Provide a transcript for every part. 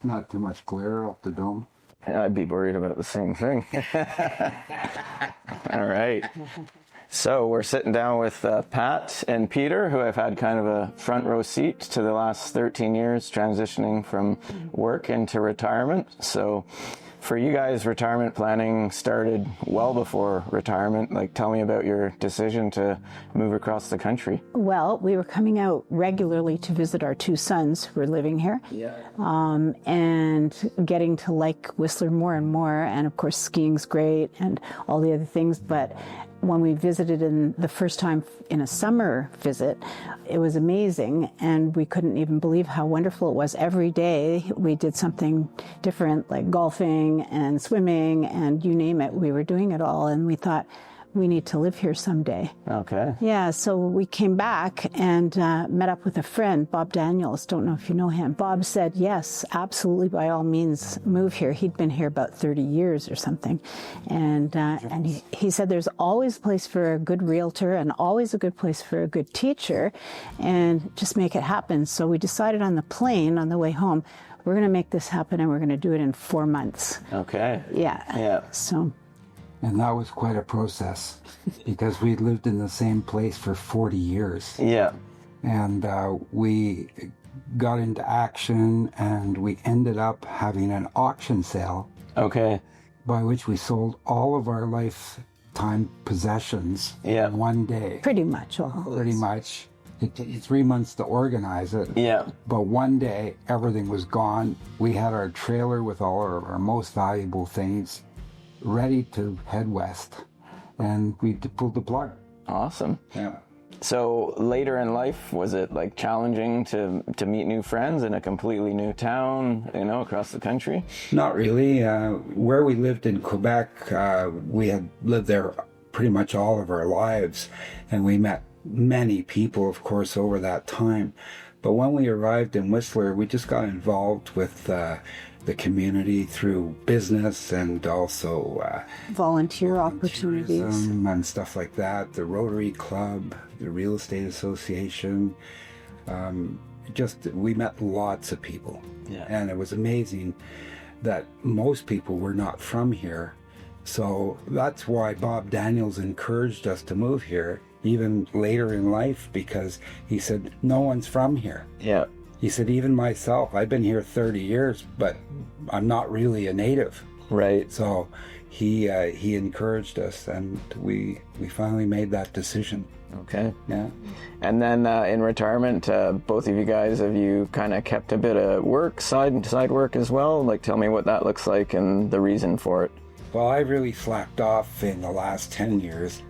Not too much glare off the dome. I'd be worried about the same thing. All right. So we're sitting down with Pat and Peter, who I've had kind of a front row seat to the last 13 years, transitioning from work into retirement. So for you guys, retirement planning started well before retirement. Like, tell me about your decision to move across the country. Well, we were coming out regularly to visit our two sons who were living here. And getting to like Whistler more and more. And of course, skiing's great and all the other things. But when we visited in the first time in a summer visit, it was amazing, and we couldn't even believe how wonderful it was. Every day we did something different, like golfing and swimming and you name it, we were doing it all, and we thought, we need to live here someday. Okay. Yeah, so we came back and met up with a friend, Bob Daniels. Don't know if you know him. Bob said, yes, absolutely, by all means, move here. He'd been here about 30 years or something. And he said there's always a place for a good realtor and always a good place for a good teacher, and just make it happen. So we decided on the plane on the way home, we're going to make this happen, and we're going to do it in 4 months. Okay. Yeah. So... And that was quite a process because we lived in the same place for 40 years. Yeah. And we got into action, and we ended up having an auction sale. Okay. By which we sold all of our lifetime possessions in one day. Pretty much all. Pretty much. It took 3 months to organize it. Yeah. But one day, everything was gone. We had our trailer with all of our most valuable things ready to head west, and we pulled the plug. Awesome. Yeah. So later in life, was it like challenging to meet new friends in a completely new town, across the country? Not really. Where we lived in Quebec, we had lived there pretty much all of our lives, and we met many people, of course, over that time. But when we arrived in Whistler, we just got involved with the community through business and also volunteer opportunities and stuff like that. The Rotary Club, the Real Estate Association. We met lots of people. Yeah. And it was amazing that most people were not from here. So that's why Bob Daniels encouraged us to move here even later in life, because he said, no one's from here. Yeah. He said, even myself, I've been here 30 years, but I'm not really a native. Right. So he encouraged us, and we finally made that decision. Okay. Yeah. And then in retirement, both of you guys, have you kind of kept a bit of work, side work as well? Like, tell me what that looks like and the reason for it. Well, I really slacked off in the last 10 years.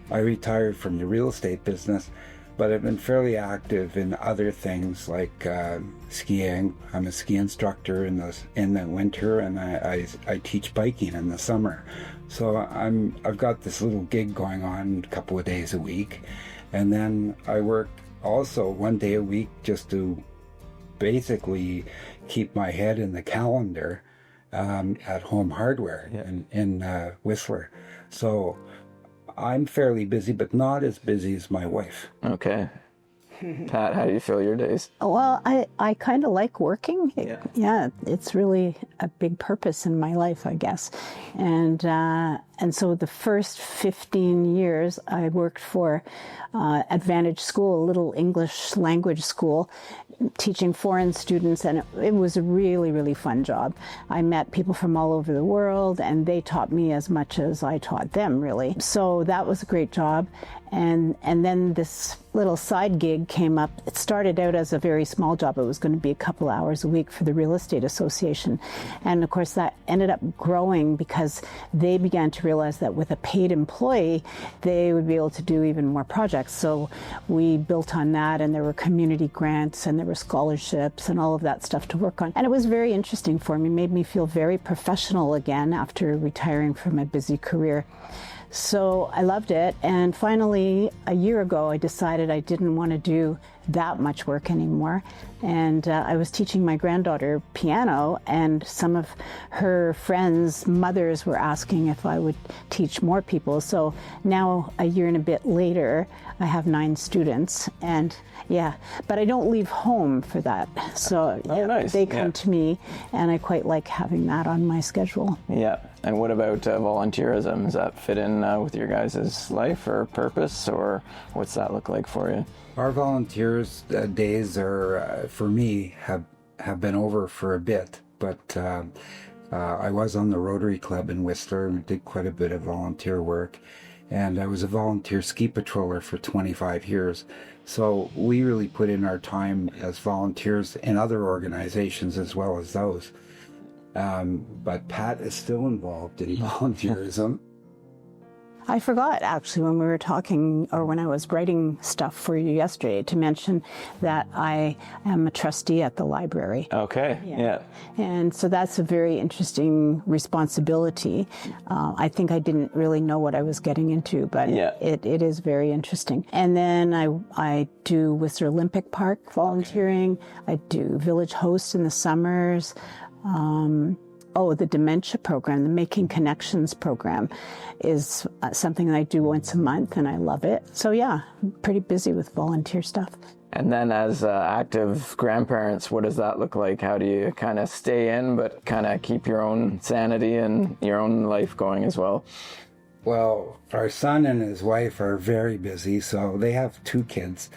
I retired from the real estate business, but I've been fairly active in other things like skiing. I'm a ski instructor in the winter, and I teach biking in the summer. So I've got this little gig going on a couple of days a week, and then I work also 1 day a week just to basically keep my head in the calendar at Home Hardware in Whistler. So I'm fairly busy, but not as busy as my wife. Okay. Pat, how do you fill your days? Well, I kind of like working. Yeah, it's really a big purpose in my life, I guess. And so the first 15 years I worked for Advantage School, a little English language school, teaching foreign students, and it was a really, really fun job. I met people from all over the world, and they taught me as much as I taught them, really. So that was a great job. And then this little side gig came up. It started out as a very small job. It was going to be a couple hours a week for the Real Estate Association. And of course that ended up growing because they began to realize that with a paid employee, they would be able to do even more projects. So we built on that, and there were community grants and there were scholarships and all of that stuff to work on. And it was very interesting for me, made me feel very professional again after retiring from a busy career. So I loved it, and finally a year ago I decided I didn't want to do that much work anymore. And I was teaching my granddaughter piano, and some of her friends' mothers were asking if I would teach more people. So now, a year and a bit later, I have 9 students, and but I don't leave home for that. So nice. They come to me, and I quite like having that on my schedule. Yeah. And what about volunteerism? Does that fit in with your guys' life or purpose, or what's that look like for you? Our volunteers days are, for me, have been over for a bit, but I was on the Rotary Club in Whistler and did quite a bit of volunteer work. And I was a volunteer ski patroller for 25 years. So we really put in our time as volunteers in other organizations as well as those. But Pat is still involved in volunteerism. I forgot, actually, when we were talking, or when I was writing stuff for you yesterday, to mention that I am a trustee at the library. Okay, yeah. And so that's a very interesting responsibility. I think I didn't really know what I was getting into, but it is very interesting. And then I do Whistler Olympic Park volunteering. I do Village Host in the summers. The dementia program, the Making Connections program, is something that I do once a month, and I love it. So I'm pretty busy with volunteer stuff. And then as active grandparents, what does that look like? How do you kind of stay in, but kind of keep your own sanity and your own life going as well? Well, our son and his wife are very busy, so they have 2 kids,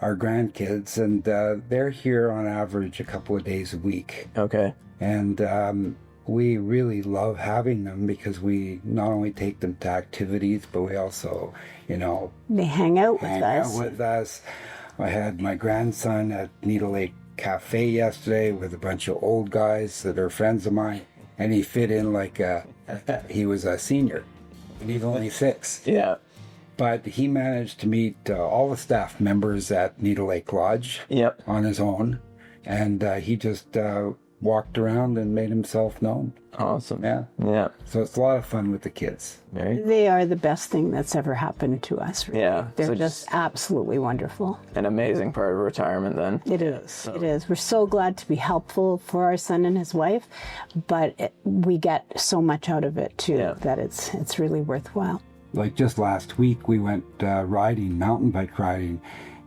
our grandkids, and they're here on average a couple of days a week. Okay. And we really love having them because we not only take them to activities, but we also, they hang out with us. I had my grandson at Needle Lake Cafe yesterday with a bunch of old guys that are friends of mine, and he fit in like he was a senior, and he's only 6. Yeah. But he managed to meet all the staff members at Needle Lake Lodge on his own, and he just walked around and made himself known. Awesome. Yeah. So it's a lot of fun with the kids. They are the best thing that's ever happened to us. Really. Yeah. They're just absolutely wonderful. An amazing part of retirement then. It is. It is. We're so glad to be helpful for our son and his wife, but we get so much out of it too that it's really worthwhile. Like just last week, we went mountain bike riding,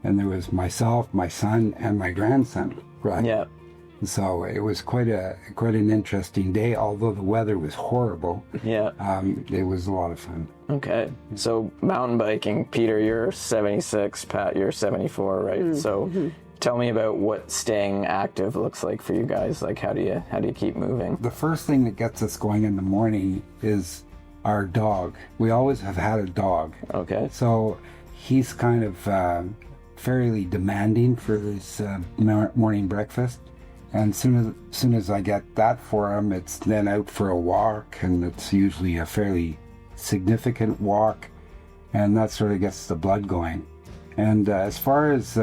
and there was myself, my son, and my grandson riding. Yeah. So it was quite an interesting day, although the weather was horrible. Yeah. It was a lot of fun. Okay. So mountain biking, Peter, you're 76, Pat, you're 74, right? So tell me about what staying active looks like for you guys. Like how do you keep moving? The first thing that gets us going in the morning is our dog. We always have had a dog. Okay. So he's kind of fairly demanding for his morning breakfast. And soon as I get that for him, it's then out for a walk, and it's usually a fairly significant walk, and that sort of gets the blood going. And as far as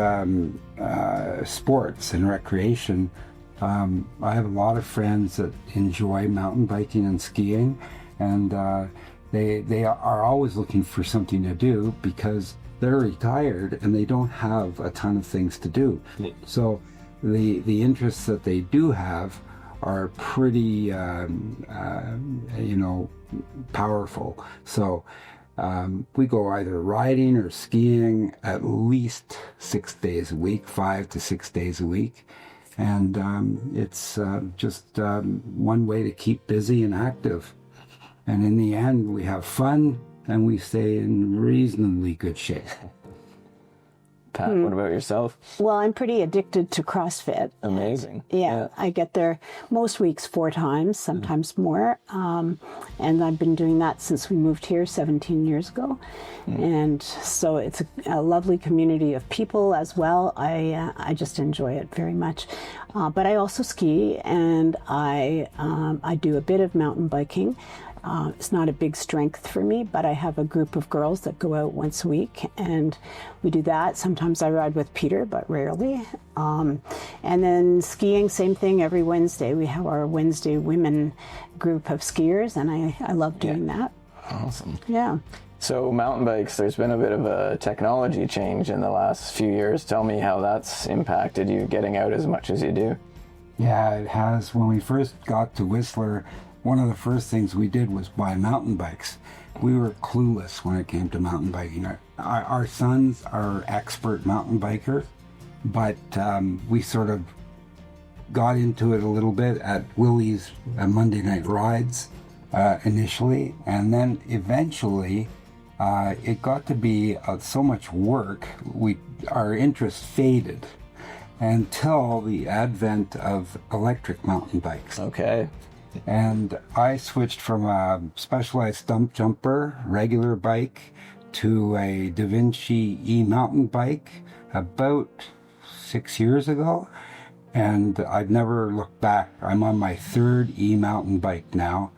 sports and recreation, I have a lot of friends that enjoy mountain biking and skiing, and they are always looking for something to do because they're retired and they don't have a ton of things to do. So the interests that they do have are pretty, powerful. So we go either riding or skiing at least 6 days a week, 5 to 6 days a week. And it's just one way to keep busy and active. And in the end, we have fun and we stay in reasonably good shape. Pat, what about yourself? Well, I'm pretty addicted to CrossFit. Amazing. Yeah, I get there most weeks 4 times, sometimes more. And I've been doing that since we moved here 17 years ago. And so it's a lovely community of people as well. I just enjoy it very much. But I also ski, and I do a bit of mountain biking. It's not a big strength for me, but I have a group of girls that go out once a week, and we do that. Sometimes I ride with Peter, but rarely. And then skiing, same thing every Wednesday. We have our Wednesday women group of skiers, and I love doing that. Awesome. Yeah. So mountain bikes, there's been a bit of a technology change in the last few years. Tell me how that's impacted you getting out as much as you do. Yeah, it has. When we first got to Whistler, one of the first things we did was buy mountain bikes. We were clueless when it came to mountain biking. Our sons are expert mountain bikers, but we sort of got into it a little bit at Willie's Monday night rides initially, and then eventually it got to be so much work, our interest faded until the advent of electric mountain bikes. Okay. And I switched from a specialized stump jumper regular bike to a Da Vinci e-mountain bike about 6 years ago. And I've never looked back. I'm on my third e-mountain bike now.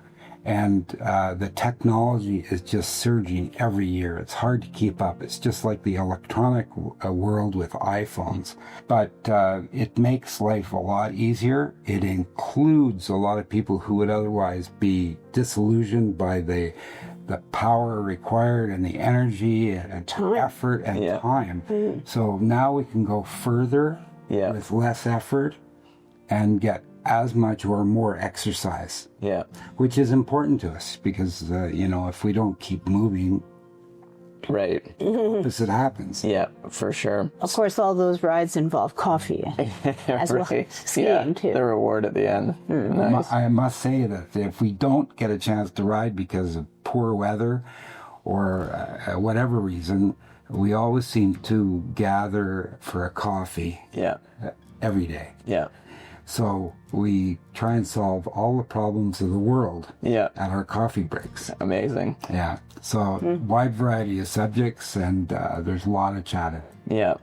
And the technology is just surging every year. It's hard to keep up. It's just like the electronic world with iPhones. But it makes life a lot easier. It includes a lot of people who would otherwise be disillusioned by the power required and the energy and effort and time. So now we can go further with less effort and get as much or more exercise, which is important to us because, if we don't keep moving, right, it happens. Yeah, for sure. Of course, all those rides involve coffee as well as skiing too. The reward at the end. Nice. I must say that if we don't get a chance to ride because of poor weather or whatever reason, we always seem to gather for a coffee every day. Yeah. So we try and solve all the problems of the world at our coffee breaks. Amazing. Yeah. So wide variety of subjects, and there's a lot of chatting. Yeah.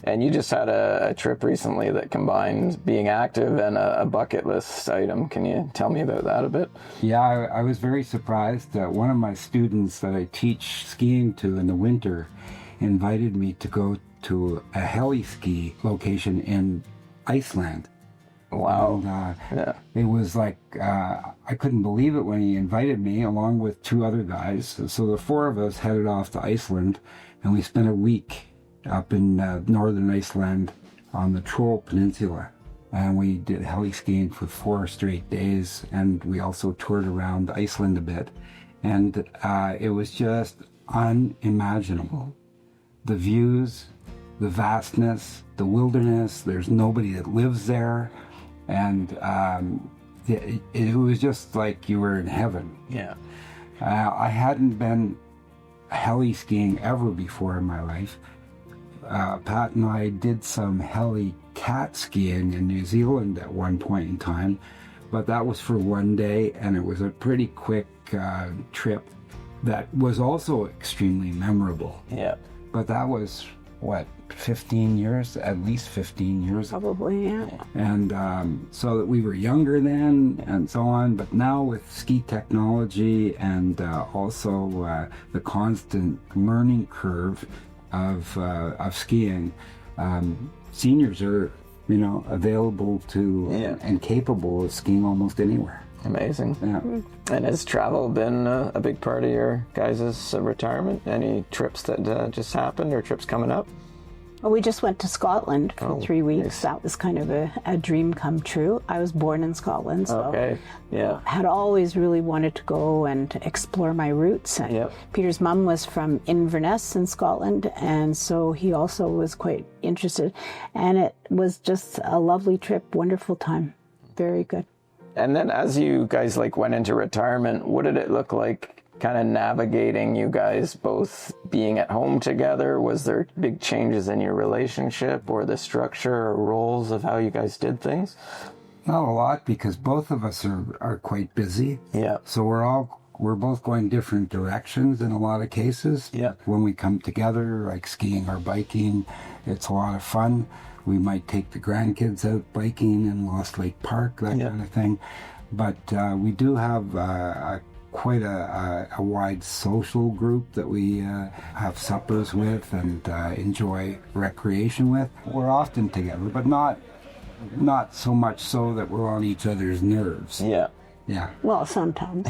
And you just had a trip recently that combined being active and a bucket list item. Can you tell me about that a bit? Yeah, I was very surprised that one of my students that I teach skiing to in the winter invited me to go to a heliski location in Iceland. Wow. And, it was like, I couldn't believe it when he invited me along with two other guys. So the four of us headed off to Iceland, and we spent a week up in northern Iceland on the Troll Peninsula. And we did heliskiing for 4 straight days, and we also toured around Iceland a bit. And it was just unimaginable. The views, the vastness, the wilderness, there's nobody that lives there. And it was just like you were in heaven. Yeah. I hadn't been heli skiing ever before in my life. Pat and I did some heli cat skiing in New Zealand at one point in time, but that was for one day, and it was a pretty quick trip that was also extremely memorable. Yeah. But that was, 15 years, at least 15 years. Probably, yeah. And so that we were younger then and so on, but now with ski technology and also the constant learning curve of skiing, seniors are, available to and capable of skiing almost anywhere. Amazing. Yeah. And has travel been a big part of your guys' retirement? Any trips that just happened or trips coming up? Well, we just went to Scotland for 3 weeks. Nice. That was kind of a dream come true. I was born in Scotland, so had always really wanted to go and explore my roots. And Peter's mum was from Inverness in Scotland, and so he also was quite interested. And it was just a lovely trip, wonderful time. Very good. And then as you guys went into retirement, what did it look like kind of navigating you guys both being at home together? Was there big changes in your relationship or the structure or roles of how you guys did things? Not a lot, because both of us are quite busy. Yeah. So we're both going different directions in a lot of cases. Yeah. When we come together, like skiing or biking, it's a lot of fun. We might take the grandkids out biking in Lost Lake Park, that kind of thing. But we do have quite a wide social group that we have suppers with and enjoy recreation with. We're often together, but not so much so that we're on each other's nerves. Yeah. Yeah. Well, sometimes.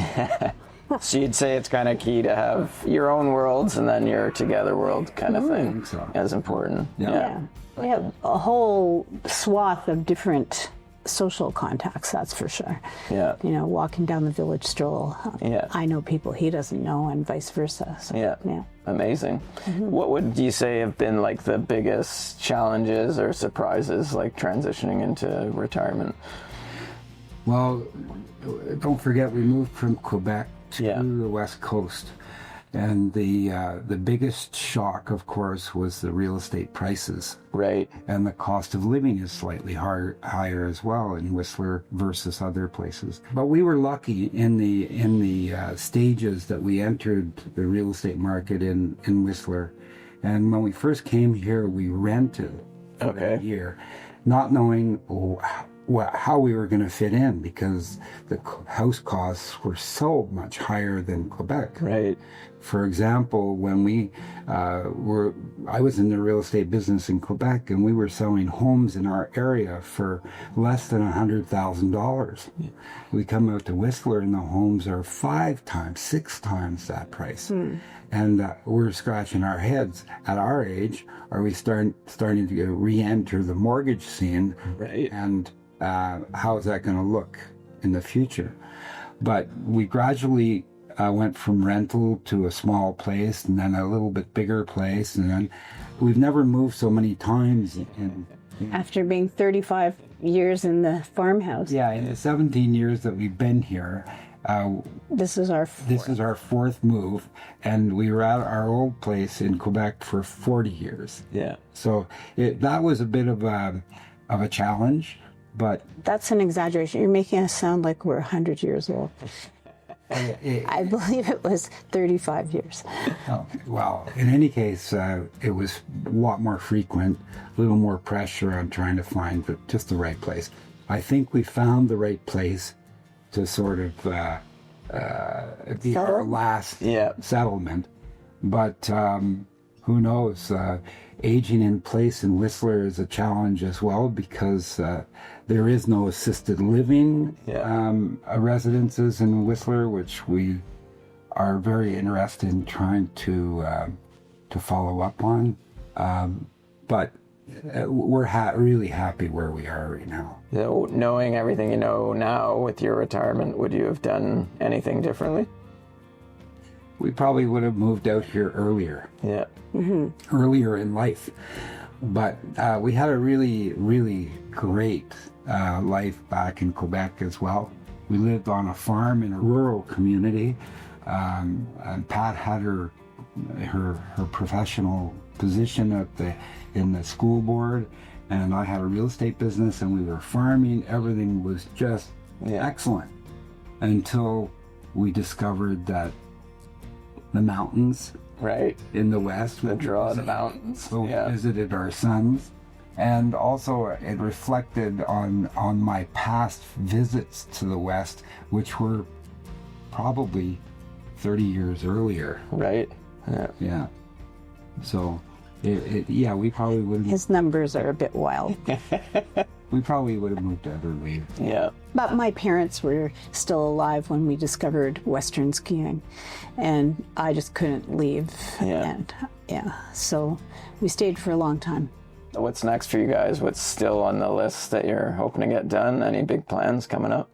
So you'd say it's kind of key to have your own worlds and then your together world kind of thing think so. as important. Yeah. We have a whole swath of different social contacts, that's for sure. Yeah. You know, walking down the village stroll, Yeah. I know people he doesn't know and vice versa. So, Yeah. Amazing. What would you say have been like the biggest challenges or surprises like transitioning into retirement? Well, don't forget we moved from Quebec to Yeah. the West Coast. And the biggest shock, of course, was the real estate prices. Right. And the cost of living is slightly higher as well in Whistler versus other places. But we were lucky in the stages that we entered the real estate market in Whistler. And when we first came here, we rented for a year, not knowing how we were going to fit in because the house costs were so much higher than Quebec. Right. For example, when I was in the real estate business in Quebec, and we were selling homes in our area for less than $100,000. Yeah. We come out to Whistler, and the homes are 5 times, 6 times that price. And we're scratching our heads. At our age, are we starting to re-enter the mortgage scene? Right. And how is that going to look in the future? But we gradually went from rental to a small place and then a little bit bigger place, and then we've never moved so many times. After being 35 years in the farmhouse. Yeah, in the 17 years that we've been here, This is our fourth. this is our 4th move, and we were at our old place in Quebec for 40 years. Yeah. So that was a bit of a challenge, but That's an exaggeration. You're making us sound like we're 100 years old. I believe it was 35 years. well, in any case, it was a lot more frequent, a little more pressure on trying to find just the right place. I think we found the right place to sort of be our last settlement. But who knows? Aging in place in Whistler is a challenge as well because there is no assisted living residences in Whistler, which we are very interested in trying to follow up on. But we're really happy where we are right now. So knowing everything you know now with your retirement, would you have done anything differently? We probably would have moved out here earlier. Yeah. Earlier in life. But we had a really, really great life back in Quebec as well. We lived on a farm in a rural community. And Pat had her professional position in the school board, and I had a real estate business, and we were farming. Everything was just excellent until we discovered that the mountains in the west, the draw of the mountains. So we visited our sons, and also it reflected on my past visits to the west, which were probably 30 years earlier. Right. Yeah. So we probably would. His numbers are a bit wild. We probably would have moved out earlier. Yeah. But my parents were still alive when we discovered Western skiing, and I just couldn't leave. Yeah. And so we stayed for a long time. What's next for you guys? What's still on the list that you're hoping to get done? Any big plans coming up?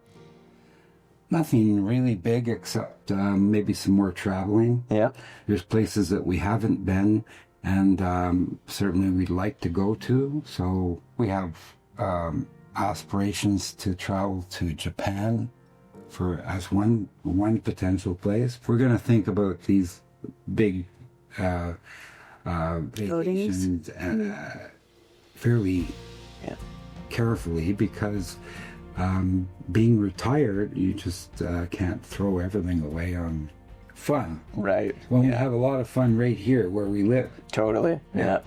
Nothing really big except maybe some more traveling. Yeah. There's places that we haven't been, and certainly we'd like to go to. So we have aspirations to travel to Japan as one potential place. We're going to think about these big vacations fairly carefully because being retired, you just can't throw everything away on fun. Right. Well, we have a lot of fun right here where we live. Totally. Yeah.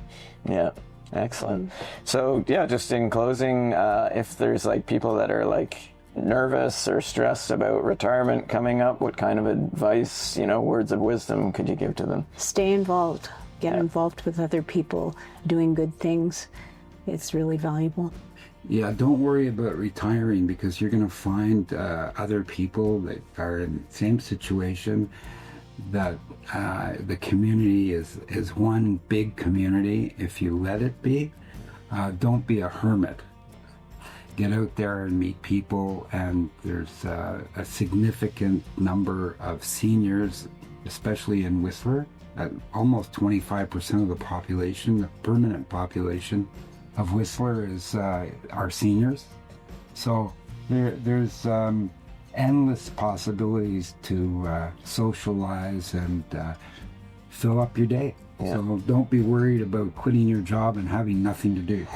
Excellent. So just in closing, if there's like people that are like nervous or stressed about retirement coming up, what kind of advice, words of wisdom could you give to them? Stay involved. Get involved with other people doing good things. It's really valuable. Yeah, don't worry about retiring, because you're going to find other people that are in the same situation, that the community is one big community if you let it be. Don't be a hermit. Get out there and meet people, and there's a significant number of seniors, especially in Whistler. Almost 25% of the population, the permanent population of Whistler, is our seniors. So there's endless possibilities to socialize and fill up your day. Yeah. So don't be worried about quitting your job and having nothing to do.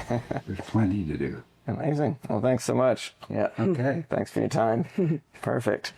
There's plenty to do. Amazing. Well, thanks so much. Yeah. Okay. Thanks for your time. Perfect.